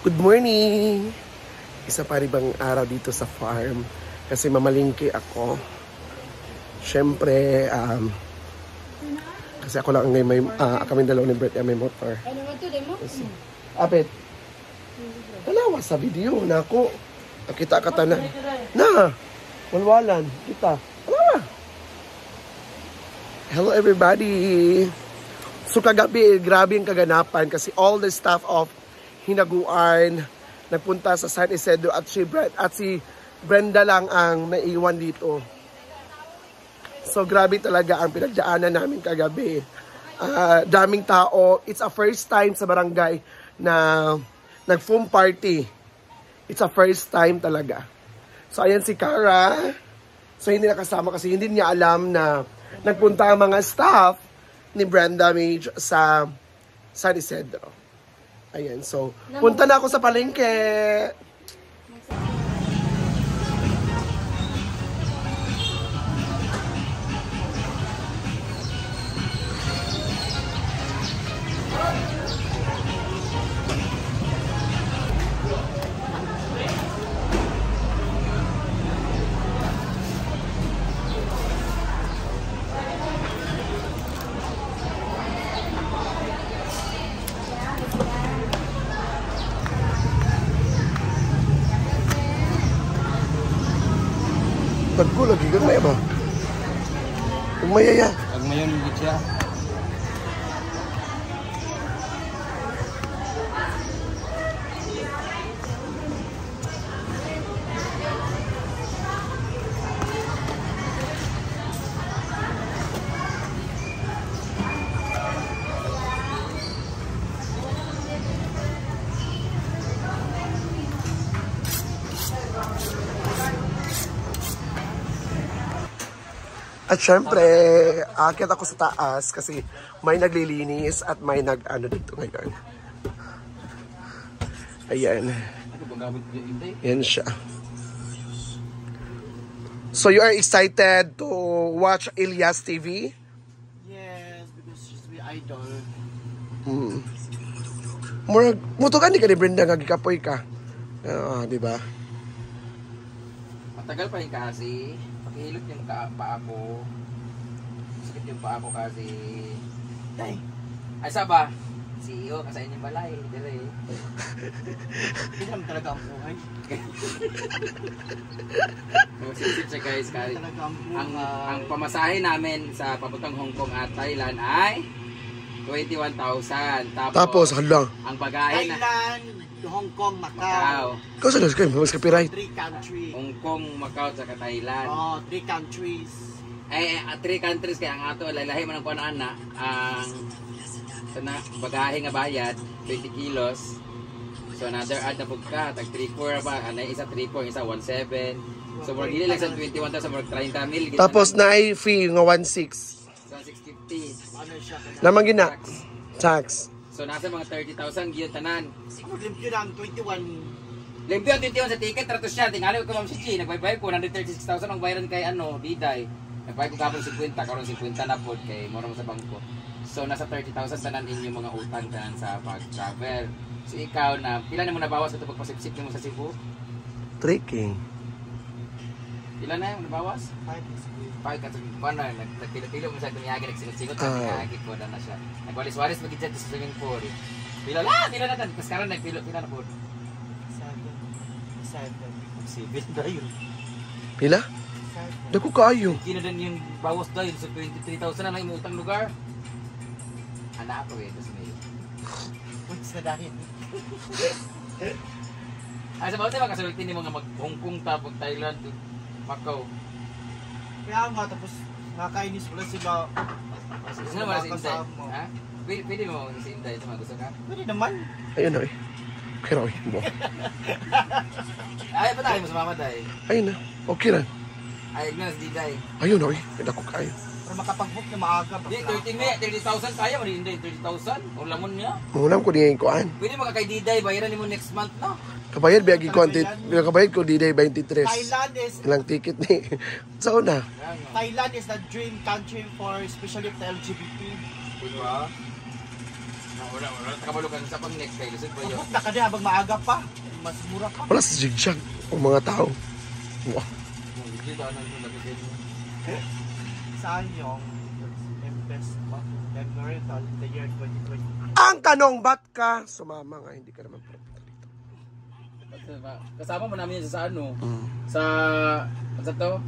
Good morning! Isa pa rin bang araw dito sa farm kasi mamalingki ako. Siyempre, kasi ako lang ngayon may, kami dalawa ni Brett may motor. Ano nga ito, demo? Apit, dalawa sa video na ako. Kita ka tanan. Na! Walwalan. Kita. Dalawa. Hello everybody! So kagabi, grabe yung kaganapan kasi all the staff of Hinaguan nagpunta sa San Isidro at si Brenda lang ang naiwan dito. So grabe talaga ang pinagdaanan namin kagabi. Daming tao. It's a first time sa barangay na nag-foam party. It's a first time talaga. So ayan si Cara. So hindi nakasama kasi hindi niya alam na nagpunta ang mga staff ni Brenda Mage sa San Isidro. Ayan, so punta na ako sa palengke. Tagko lagi kan may ba? Umayaya. Pag mayon gid siya. At syempre, aakyat ako sa taas kasi may naglilinis at may nag-ano dito ngayon. Ayan. Yan siya. So you are excited to watch Elias TV? Yes, because she's my idol. Mutukan di ka ni Brenda nga gikapoy ka. Di ba? Matagal pa rin kasi. Pakihilot yung paa ko. Sakit yung paa ko kasi. Ay! Ay, saba? CEO, kasain yung balay. Dire. Hindi naman talaga ang buhay. Magsisip siya guys. Ang pamasahe namin sa papuntang Hong Kong at Thailand ay 21,000. Tapos hala. Ang bagahe na Thailand, Hong Kong, Macau. Kasi na kayo, mas copyright. 3 countries. Hong Kong, Macau, at Thailand. Oh, 3 countries. 3 countries kaya ang ato lalahi man ang panaan na ang bagahe nga bayad 20 kilos. So another add na pugka tag 3-4 ba ana isa 3-4 isa 1-7. So more dili lang sa 21 sa more 30 mil. Tapos na ay fee nga 1.6. So 650. Ano siya? Naman gina. Tax. So nasa mga 30,000 gyud tanan. Siguro limpyo lang, 21. Limpyo 21 sa ticket trato siya. Tingali ko Ma'am Chichi, nagbayad ko 136,000 ang bayaran kay Diday. Nagbayad ko kapon 50, karon 50 na pod kay moro mo sa bangko. So nasa 30,000 tanan inyong mga utang tanan sa pag-travel. So ikaw na pila na mo nabawas sa pagpasipsip mo sa Cebu? Tricking. Pila na yung nabawas? 5. Kasi paano, nagpilo-pilo mo sa kunyagi, nagsingot-singot sa kunyagi ko na siya. Nagwalis-walis mag-jet sa swimming pool. Pila na tan. Tapos karon nagpilo na po. 7 na yun. Pila? Dako kaayo. Hindi na din yung bawas dahil sa 23,000 na lang yung utang lugar. Anak ako eh, tapos may... What's na dahil? Ay, sa bawat makasulti ni mga mag-Hong Kong, Tabog, Thailand, Macau. Kaya nga, tapos nakakainis wala sila. Sino mo na si Inday? Ha? Pwede mo si Inday ito gusto ka? Pwede naman. Ayun na eh. Pero eh. Ay, pa tayo mo sa mama tayo. Ayun na. Okay na. Ay, ignas di Inday. Ayun na eh. Dako kaayo. Para makapag-book na maaga. Di, 30,000 kaya mo ni Inday, 30,000. O lamon niya. Ulam ko niya yung kuan. Pwede mo kay Diday, bayaran mo next month na. Kabayad biyagi content. Kabayad ko D-Day 23. Thailand is Ilang ticket ni. Sa una. Thailand is the dream country for especially the LGBT. Diba? Wala. Kabalo ka sa pang next kay lisod ba yun? Kapag na ka din, habang maaga pa. Mas mura pa. Wala sa jigjag ang mga tao. Wow. Dito ano yung lagay mo? Saan yung best February of the year 2020? Ang tanong, ba't ka sumama nga? Hindi ka naman pupunta dito. Kasama mo namin yun sa ano? Sa, ano sa to?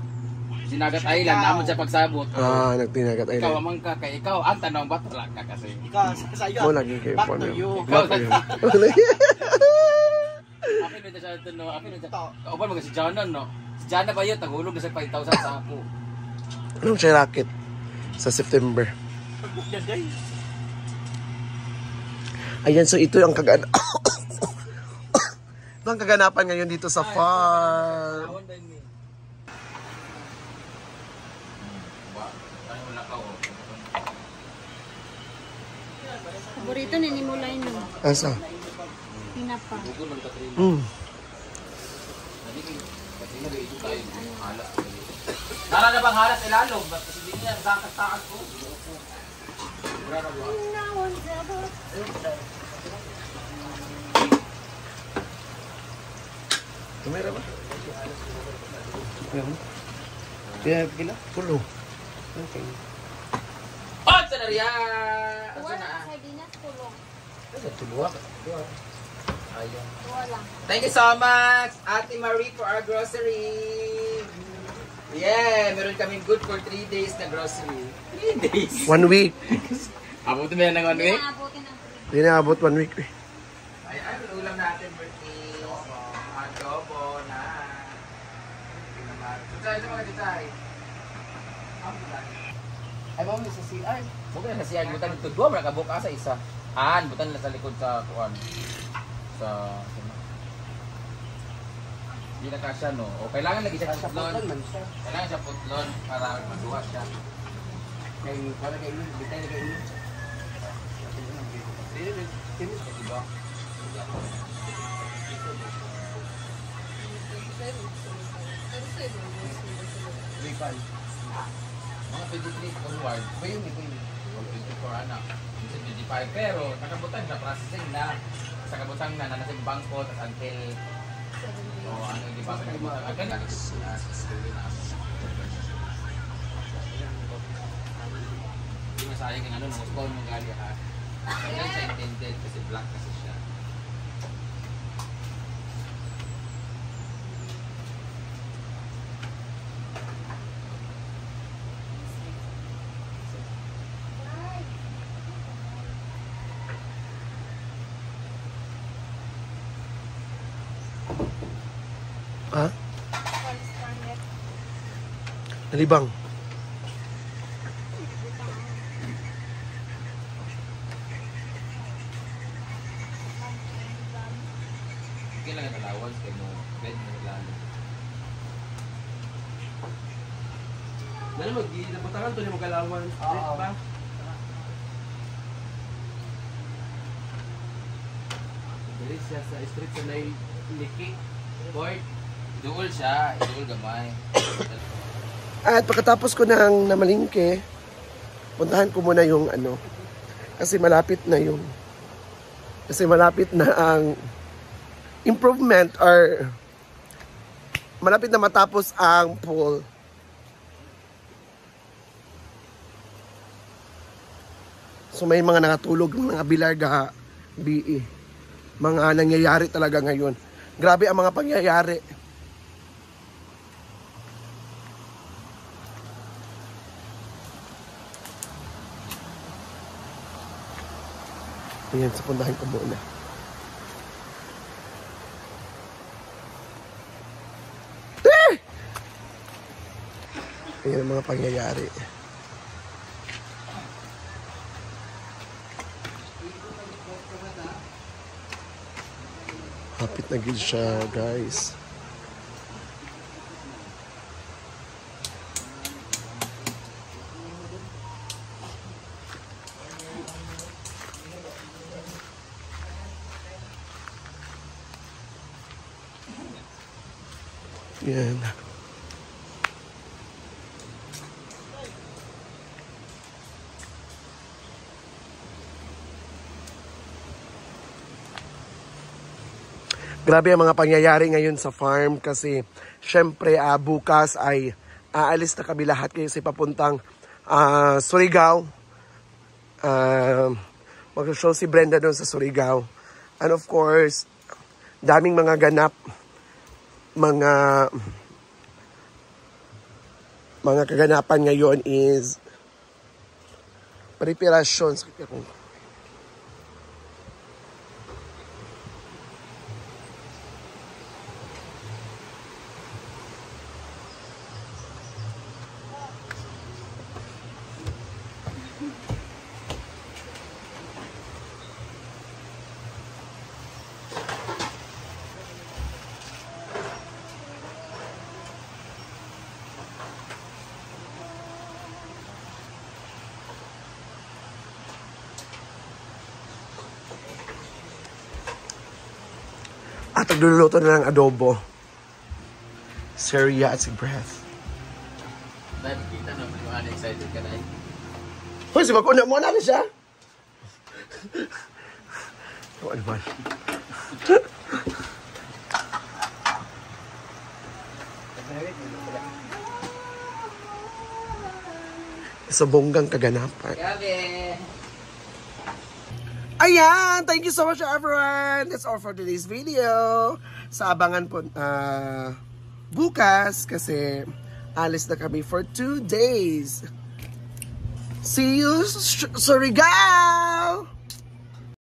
Sinagat Island, naman siya pagsabot. Nagtinagat ay Ikaw amang ka, kay ikaw, ang tanong, ba't wala ka kasi? Ikaw, sa iyo. Mo lagi kayo Back po to you. Ikaw, akin na siya ito, no? Akin na siya. Kauban mo kasi si Jana, no? Si Jana ba yun? Tagulog na siya 5,000 sa ako. Anong siya racket? Sa September. Pagdaday. Ayan, so ito ang ito ang kaganapan ngayon dito sa farm. Paborito ni Mulay no. Asa? Pinapa. Nara na bang halas ilalog? Basta hindi niya takas ko. Tumira ba? Kaya pila? Pulo. Okay. Oh, sanarya! Wala sardinas kulong. Tuluwa. Ayun. Wala. Thank you so much, Ate Marie, for our grocery. Yeah, meron kaming good for 3 days na grocery. 3 days? 1 week. Abutin mo yan ng 1 week? Naabutin ang Hindi na abot 1 week. Ay, ulam natin, birthday. Adobo na. Tutay, ito mga tutay. Ay, mami sa CR. Bukan na sa CR. Butan ito. Dua, mga kabuka sa isa. Butan na sa likod sa kuwan. Sa... Hindi na kasya, no? O, kailangan lagi siya putlon. Kailangan siya putlon para magduwa siya. Kaya, wala kayo, bitay na kayo. Diba? Mga 23 onward, ba yun? 24 anak. 25, pero nakabutan na, processing na. Sa kabutang na, nasa yung bangko, tapos until ano yung ibang nakabutan. Agad na, hindi masayang yung ano, nanguspawn yung gali ha. Hanggang sa intended kasi black kasi siya. Ha? Nalibang. Kailangan allowance kay mo bed mo lalo. Dali mag-inabutangan to ni mag-alawan. Ba? Dali siya sa street sa Liki. Boy, iduol siya, iduol gamay. At pagkatapos ko nang namalingke, puntahan ko muna yung ano, kasi malapit na ang improvement or malapit na matapos ang pool. So may mga nakatulog, mga bilarga, BE. Mga nangyayari talaga ngayon. Grabe ang mga pangyayari. Ayan, sa puntahan ko muna. Ayan ang mga pangyayari. Hapit na gid siya, guys. Yan. Grabe ang mga pangyayari ngayon sa farm kasi syempre bukas ay aalis na kami lahat kasi papuntang Surigao. Mag-show si Brenda doon sa Surigao. And of course, daming mga ganap, mga kaganapan ngayon is preparasyon. At nagluluto na ng adobo. Syria at si Breath. Dahil kita naman yung excited ka na eh. Hoy, si Makuna mo na siya. Ano naman? Sa bonggang kaganapan. Gabi! Ayan! Thank you so much everyone! That's all for today's video. Sa abangan po bukas kasi alis na kami for 2 days. See you, Surigao!